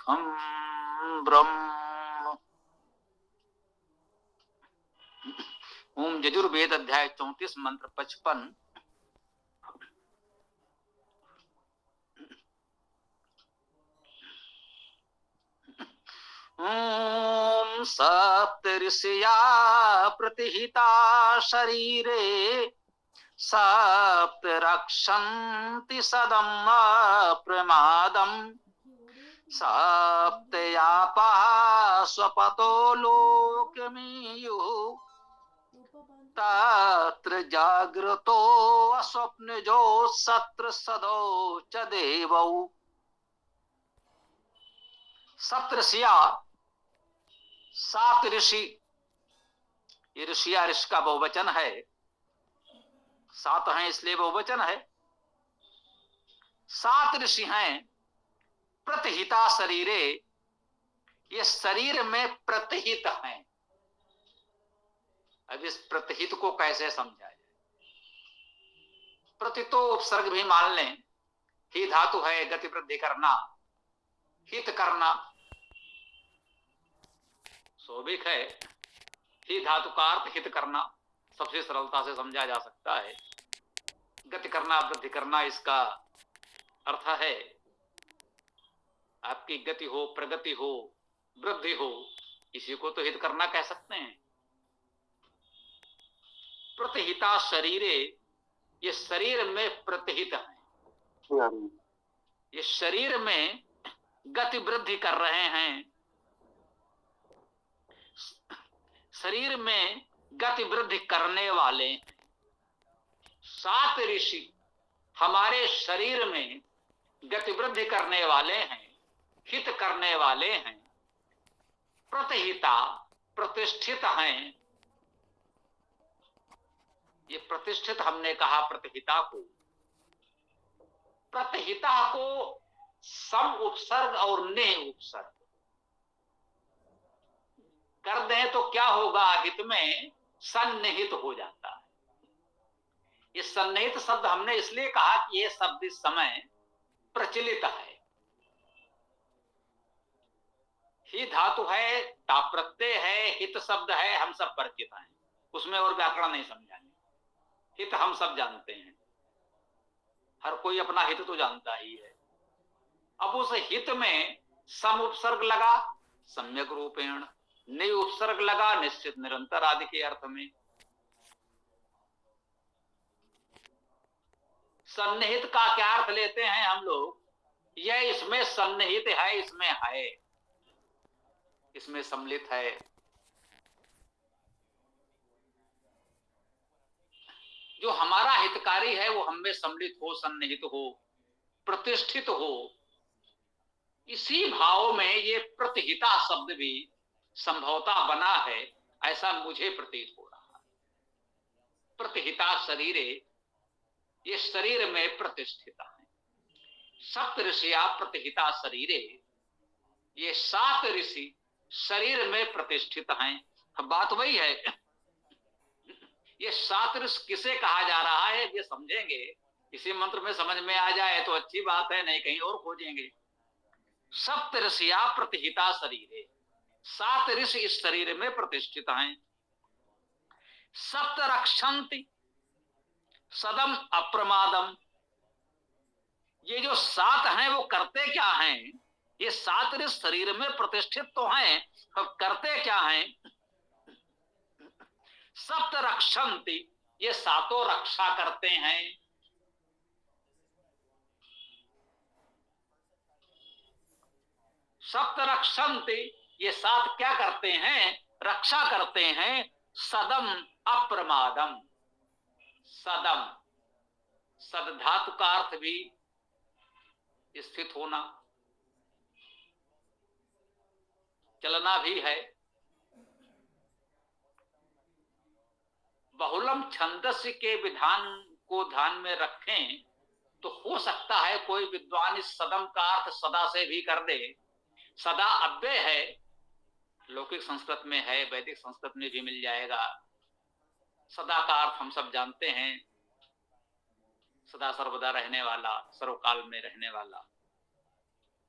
हम ब्रह्म। ओम यजुर्वेद अध्याय 34 मंत्र 55। ओम सप्त ऋषिया प्रतिहिता शरीरे सप्त रक्षन्ति सदम प्रमादम सप्त यापा स्वपतो लोकमीयुः तत्र जागृतो अस्वप्नजो सत्र सदो च देवौ। सप्त ऋषिया, सात ऋषि। ये ऋषिया ऋषि का बहुवचन है, सात हैं इसलिए बहुवचन है। सात ऋषि हैं प्रतिहिता शरीरे, ये शरीर में प्रतिहित हैं। अब इस प्रतिहित को कैसे समझा जाए? प्रति तो उपसर्ग भी मान लें, ही धातु है गति वृद्धि करना, हित करना स्वाभाविक है। ही धातु का अर्थ हित करना सबसे सरलता से समझा जा सकता है। गति करना, वृद्धि करना इसका अर्थ है आपकी गति हो, प्रगति हो, वृद्धि हो, इसी को तो हित करना कह सकते हैं। प्रतिहिता शरीरे, ये शरीर में प्रतिहित है, ये शरीर में गति वृद्धि कर रहे हैं। शरीर में गति वृद्धि करने वाले सात ऋषि हमारे शरीर में गति वृद्धि करने वाले हैं, हित करने वाले हैं, प्रतिहिता प्रतिष्ठित हैं। ये प्रतिष्ठित हमने कहा प्रतिहिता को। प्रतिहिता को सम उपसर्ग और ने उपसर्ग कर दें तो क्या होगा? हित में सन्निहित हो जाता है। ये सन्निहित शब्द हमने इसलिए कहा कि ये शब्द इस समय प्रचलित है। ही धातु है, ता प्रत्यय है, हित शब्द है, हम सब परिचित हैं, उसमें और व्याकरण नहीं समझाएंगे। हित हम सब जानते हैं, हर कोई अपना हित तो जानता ही है। अब उस हित में सम उपसर्ग लगा सम्यक रूपेण, नि उपसर्ग लगा निश्चित निरंतर आदि के अर्थ में। सन्निहित का क्या अर्थ लेते हैं हम लोग? यह इसमें सन्निहित है, इसमें है, इसमें सम्मिलित है। जो हमारा हितकारी है वो हमें सम्मिलित हो, सन्निहित हो, प्रतिष्ठित हो। इसी भाव में ये प्रतिहिता शब्द भी संभवतः बना है, ऐसा मुझे प्रतीत हो रहा है। प्रतिहिता शरीरे, ये शरीर में प्रतिष्ठित है। सप्त ऋषिया प्रतिहिता शरीरे, ये सात ऋषि शरीर में प्रतिष्ठित हैं। बात वही है, ये सात ऋषि किसे कहा जा रहा है ये समझेंगे। इसी मंत्र में समझ में आ जाए तो अच्छी बात है, नहीं कहीं और खोजेंगे। सप्त ऋषिया प्रतिहिता शरीरे, सात ऋषि इस शरीर में प्रतिष्ठित हैं। सप्त रक्षन्ति सदम अप्रमादम, ये जो सात हैं वो करते क्या हैं? ये सात ऋषि शरीर में प्रतिष्ठित तो हैं, अब करते क्या हैं? सप्त रक्षन्ति, ये सातों रक्षा करते हैं। सप्त रक्षन्ति, ये सात क्या करते हैं? रक्षा करते हैं। सदम अप्रमादम, सदम सद धातु का अर्थ भी स्थित होना, चलना भी है। बहुलम छंदस्य के विधान को ध्यान में रखें तो हो सकता है कोई विद्वान इस सदम का अर्थ सदा से भी कर दे। सदा अव्यय है, लौकिक संस्कृत में है, वैदिक संस्कृत में भी मिल जाएगा। सदा का अर्थ हम सब जानते हैं, सदा सर्वदा रहने वाला, सर्वकाल में रहने वाला।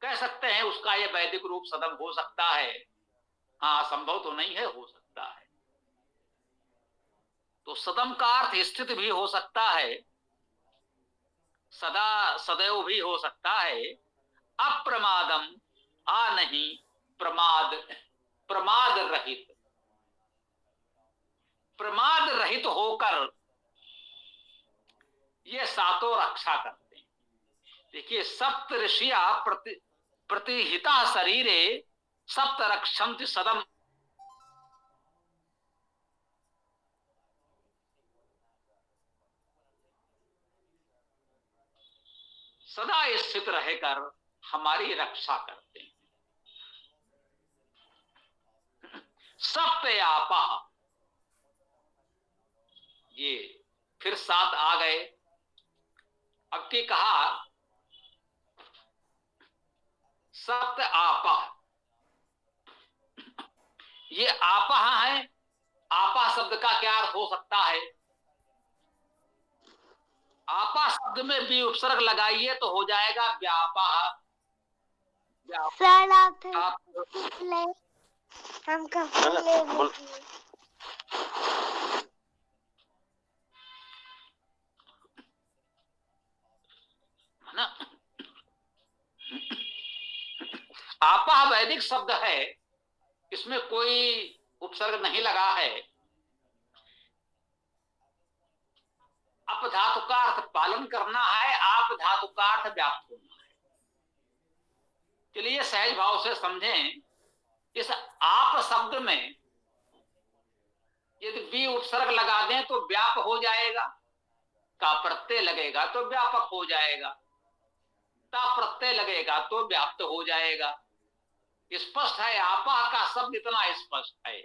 कह सकते हैं उसका ये वैदिक रूप सदम हो सकता है। हाँ, असंभव तो नहीं है, हो सकता है। तो सदम का अर्थ स्थित भी हो सकता है, सदा सदैव भी हो सकता है। अप्रमादम, आ नहीं, प्रमाद, प्रमाद रहित, प्रमाद रहित होकर ये सातों रक्षा करते हैं। देखिए, सप्त ऋषिया प्रतिहिता शरीरे सप्त रक्षन्ति सदम, सदा स्थित रहकर हमारी रक्षा करते हैं। सप्तयापा, ये फिर सात आ गए। अब की कहा सप्त आपा, ये आपा है। आपा शब्द का क्या अर्थ हो सकता है? आपा शब्द में भी उपसर्ग लगाइए तो हो जाएगा व्यापा। सर आप हम कब ना, आपा वैदिक शब्द है, इसमें कोई उपसर्ग नहीं लगा है। अप धातु का अर्थ पालन करना है, आप धातु का अर्थ व्याप्त होना है। चलिए सहज भाव से समझें। इस आप शब्द में यदि भी उपसर्ग लगा दें तो व्याप हो जाएगा, का प्रत्यय लगेगा तो व्यापक हो जाएगा, ता प्रत्यय लगेगा तो व्याप्त हो जाएगा। स्पष्ट है, आपा का शब्द इतना स्पष्ट है,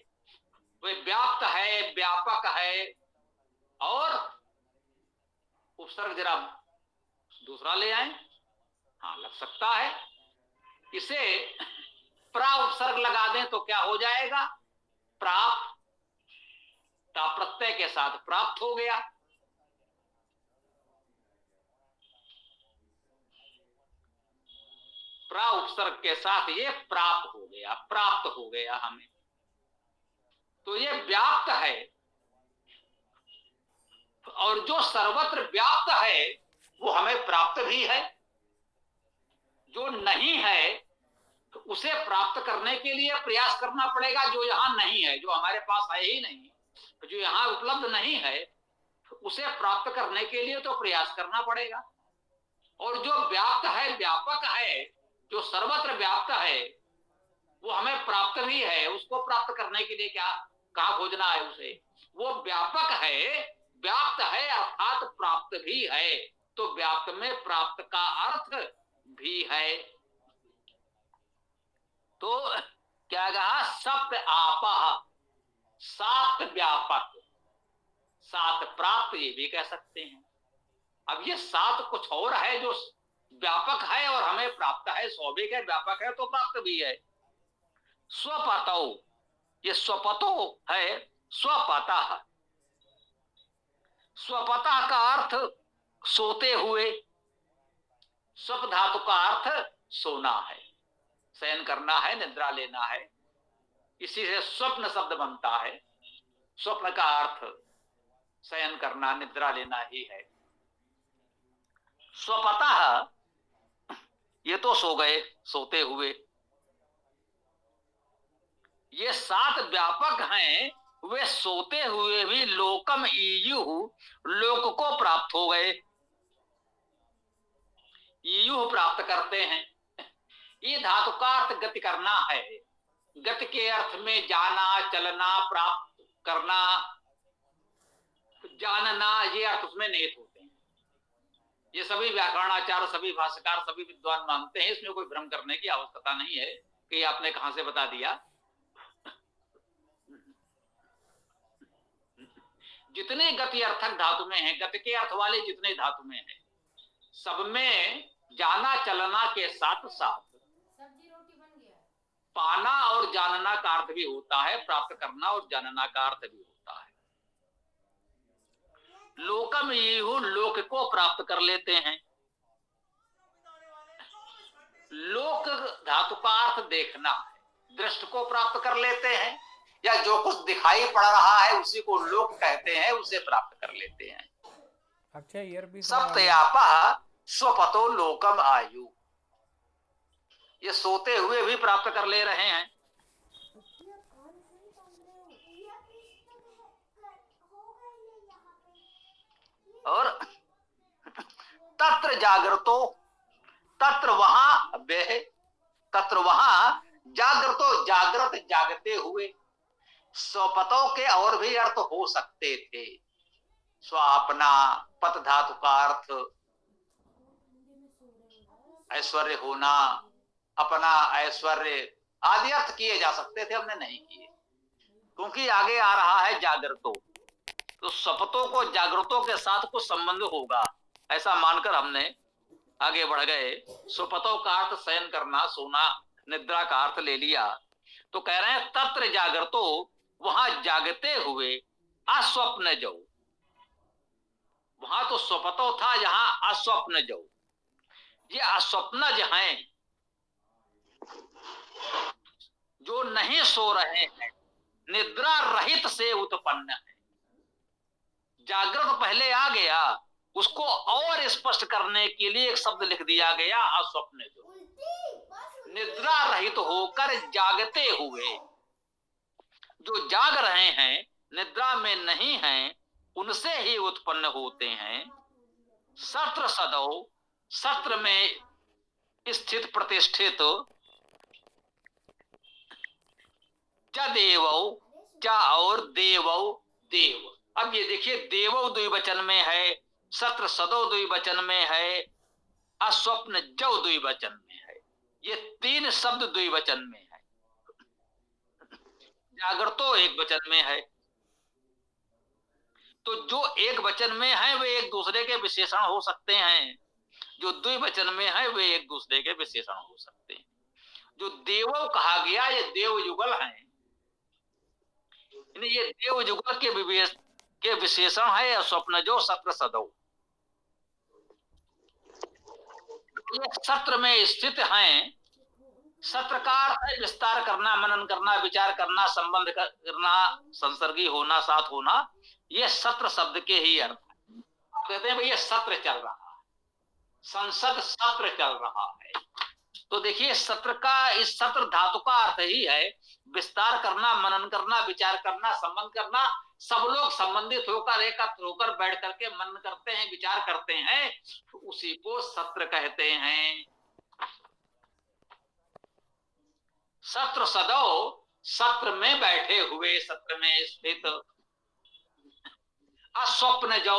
वे व्याप्त है, व्यापक है। और उपसर्ग जरा दूसरा ले आए, हाँ लग सकता है। इसे प्रा उपसर्ग लगा दें तो क्या हो जाएगा? प्राप्त, ता प्रत्यय के साथ प्राप्त हो गया। प्रा उपसर्ग के साथ ये प्राप्त हो गया, प्राप्त हो गया हमें। तो ये व्याप्त है, और जो सर्वत्र व्याप्त है वो हमें प्राप्त भी है। जो नहीं है तो उसे प्राप्त करने के लिए प्रयास करना पड़ेगा। जो यहां नहीं है, जो हमारे पास है ही नहीं, जो यहां उपलब्ध नहीं है, उसे प्राप्त करने के लिए तो प्रयास करना पड़ेगा। और जो व्याप्त है, व्यापक है, जो सर्वत्र व्याप्त है, वो हमें प्राप्त भी है। उसको प्राप्त करने के लिए क्या, कहां खोजना है उसे? वो व्यापक है, व्याप्त है अर्थात प्राप्त भी है। तो व्याप्त में प्राप्त का अर्थ भी है। तो क्या कहा? सप्त आपा, सात व्यापक, सात प्राप्त, ये भी कह सकते हैं। अब ये सात कुछ और है जो व्यापक है और हमें प्राप्त है। स्वाभाविक है, व्यापक है तो प्राप्त भी है। स्वपतो, ये स्वपतो है, स्वपतः। स्वपतः का अर्थ सोते हुए, स्वप धातु का अर्थ सोना है, शयन करना है, निद्रा लेना है। इसी से स्वप्न शब्द बनता है। स्वप्न का अर्थ शयन करना, निद्रा लेना ही है। स्वपतः, ये तो सो गए, सोते हुए। ये सात व्यापक हैं, वे सोते हुए भी लोकम ईयु, लोक को प्राप्त हो गए। ईयु प्राप्त करते हैं। ये धातु का अर्थ गति करना है। गति के अर्थ में जाना, चलना, प्राप्त करना, जानना, ये अर्थ उसमें निहित होते हैं। ये सभी व्याकरणाचार्य, सभी भाष्यकार, सभी विद्वान मानते हैं। इसमें कोई भ्रम करने की आवश्यकता नहीं है कि आपने कहां से बता दिया। जितने गति अर्थक धातु में है, गति के अर्थ वाले जितने धातु में है, सब में जाना चलना के साथ साथ पाना और जानना का अर्थ भी होता है, प्राप्त करना और जानना का अर्थ भी होता है। लोकम ईहु, लोक को प्राप्त कर लेते हैं। लोक धातु का अर्थ देखना है, दृष्टि को प्राप्त कर लेते हैं, या जो कुछ दिखाई पड़ रहा है उसी को लोक कहते हैं, उसे प्राप्त कर लेते हैं। सप्तयापः स्वपतो लोकम आयु, ये सोते हुए भी प्राप्त कर ले रहे हैं। और तत्र जागृतो, तत्र वहां वे, तत्र वहां जागृतो, जागृत जागते हुए। स्वपतों के और भी अर्थ हो सकते थे। स्वापना, पत धातु का अर्थ ऐश्वर्य होना, अपना ऐश्वर्य आदि अर्थ किए जा सकते थे, हमने नहीं किए, क्योंकि आगे आ रहा है जागृतो, तो स्वपतों को जागृतों के साथ कुछ संबंध होगा, ऐसा मानकर हमने आगे बढ़ गए। स्वपतों का अर्थ शयन करना, सोना, निद्रा का अर्थ ले लिया। तो कह रहे हैं तत्र जागृतो, वहां जागते हुए, अस्वप्न जो, वहां तो स्वपतो था, यहां अस्वप्न जो, ये अस्वप्नज हैं जो नहीं सो रहे हैं, निद्रा रहित से उत्पन्न है। जागृत पहले आ गया, उसको और स्पष्ट करने के लिए एक शब्द लिख दिया गया अस्वप्न जो, निद्रा रहित होकर जागते हुए, जो जाग रहे हैं, निद्रा में नहीं हैं, उनसे ही उत्पन्न होते हैं। सत्र सदौ, सत्र में स्थित प्रतिष्ठित, च देवौ, च और देवौ, देव। अब ये देखिए, देवौ द्विवचन में है, सत्र सदौ द्विवचन में है, अस्वप्न जौ द्विवचन में है, ये तीन शब्द द्विवचन में है। जागृतो एक वचन में है, तो जो एक वचन में है वे एक दूसरे के विशेषण हो सकते हैं, जो द्विवचन में है वे एक दूसरे के विशेषण हो सकते हैं। जो देवो कहा गया, ये देव युगल है, ये देव युगल के विशेषण है स्वप्न जो, सत्र सदौ। ये सत्र में स्थित हैं। सत्र का अर्थ है विस्तार करना, मनन करना, विचार करना, संबंध करना, संसर्गी होना, साथ होना, ये सत्र शब्द के ही अर्थ है। कहते हैं भाई ये सत्र चल रहा है, संसद सत्र चल रहा है। तो देखिए सत्र का, इस सत्र धातु का अर्थ ही है विस्तार करना, मनन करना, विचार करना, संबंध करना। सब लोग संबंधित होकर, एकत्र होकर बैठ करके मनन करते हैं, विचार करते हैं, तो उसी को सत्र कहते हैं। सत्र सदौ, सत्र में बैठे हुए, सत्र में स्थित। अस्वप्न जो,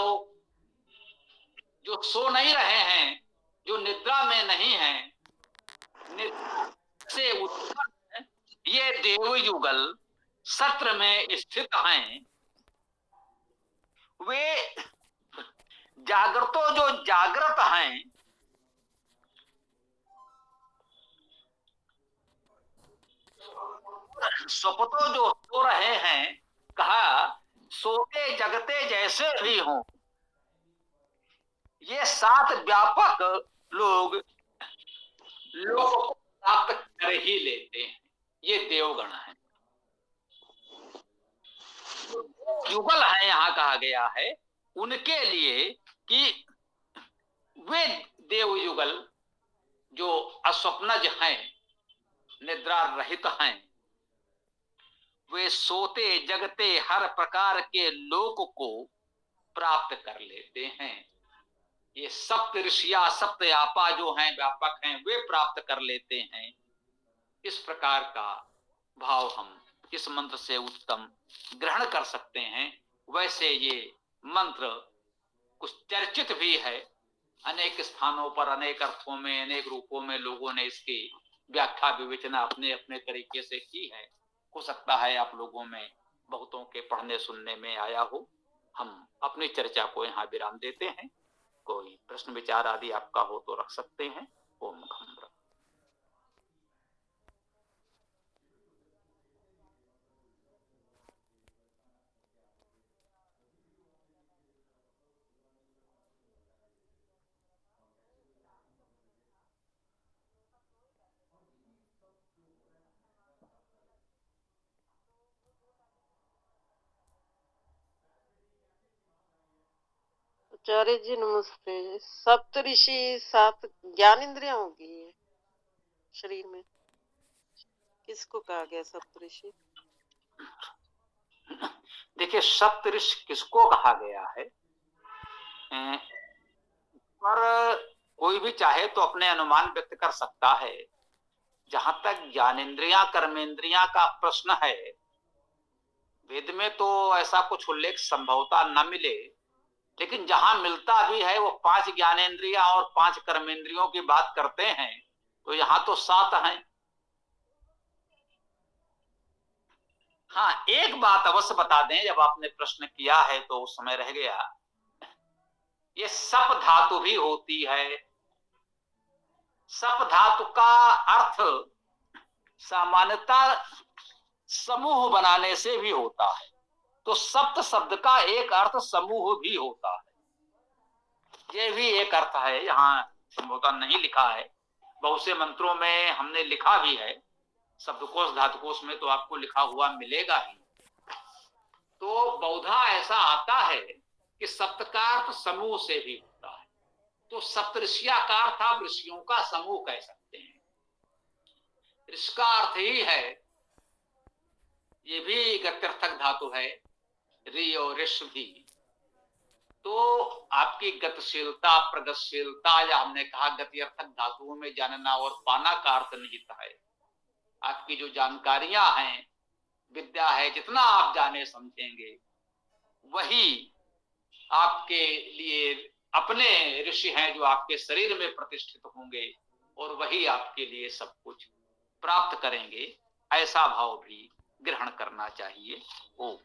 जो सो नहीं रहे हैं, जो निद्रा में नहीं है, निद्रा से उत्पन्न ये देव युगल सत्र में स्थित हैं। वे जागृतो, जो जागृत हैं, स्वपतो जो सो रहे हैं, कहा सोते जगते जैसे भी हों, ये सात व्यापक लोग को प्राप्त कर ही लेते हैं, ये देवगण है। युगल है यहां कहा गया है उनके लिए कि वे देव युगल जो अस्वप्नज हैं, निद्रा रहित हैं, वे सोते जगते हर प्रकार के लोक को प्राप्त कर लेते हैं। ये सप्त ऋषिया, सप्त आपा जो हैं, व्यापक हैं, वे प्राप्त कर लेते हैं। इस प्रकार का भाव हम इस मंत्र से उत्तम ग्रहण कर सकते हैं। वैसे ये मंत्र कुछ चर्चित भी है, अनेक स्थानों पर, अनेक अर्थों में, अनेक रूपों में लोगों ने इसकी व्याख्या विवेचना अपने अपने तरीके से की है। हो सकता है आप लोगों में बहुतों के पढ़ने सुनने में आया हो। हम अपनी चर्चा को यहाँ विराम देते हैं। कोई प्रश्न विचार आदि आपका हो तो रख सकते हैं। ओम खम। आचार्य जी नमस्ते। सप्तऋषि 7 ज्ञान इंद्रियां होगी शरीर में, किसको कहा गया सप्तऋषि? देखिए सप्तऋषि किसको कहा गया है, पर कोई भी चाहे तो अपने अनुमान व्यक्त कर सकता है। जहां तक ज्ञानेन्द्रियां कर्मेंद्रियां का प्रश्न है, वेद में तो ऐसा कुछ उल्लेख संभवतः न मिले, लेकिन जहां मिलता भी है वो 5 ज्ञानेन्द्रियां और 5 कर्मेंद्रियों की बात करते हैं, तो यहां तो 7 हैं। हाँ, एक बात अवश्य बता दें, जब आपने प्रश्न किया है तो उस समय रह गया, ये सप धातु भी होती है। सप धातु का अर्थ सामान्यतः समूह बनाने से भी होता है, तो सप्त शब्द का एक अर्थ समूह भी होता है। यह भी एक अर्थ है, यहाँ संभवतः नहीं लिखा है, बहुत से मंत्रों में हमने लिखा भी है, शब्दकोश धातुकोश में तो आपको लिखा हुआ मिलेगा ही। तो बहुधा ऐसा आता है कि सप्तकार समूह से भी होता है, तो सप्तऋषियाकार था, ऋषियों का समूह कह सकते हैं। ऋषि का अर्थ ही है, ये भी गत्यर्थक धातु है, रि और ऋष भी। तो आपकी गतिशीलता प्रगतिशीलता, या हमने कहा गत्यर्थक धातुओं में जानना और पाना का अर्थ निहित है। आपकी जो जानकारियां हैं, विद्या है, जितना आप जाने समझेंगे वही आपके लिए अपने ऋषि हैं, जो आपके शरीर में प्रतिष्ठित होंगे, और वही आपके लिए सब कुछ प्राप्त करेंगे। ऐसा भाव भी ग्रहण करना चाहिए। ओम।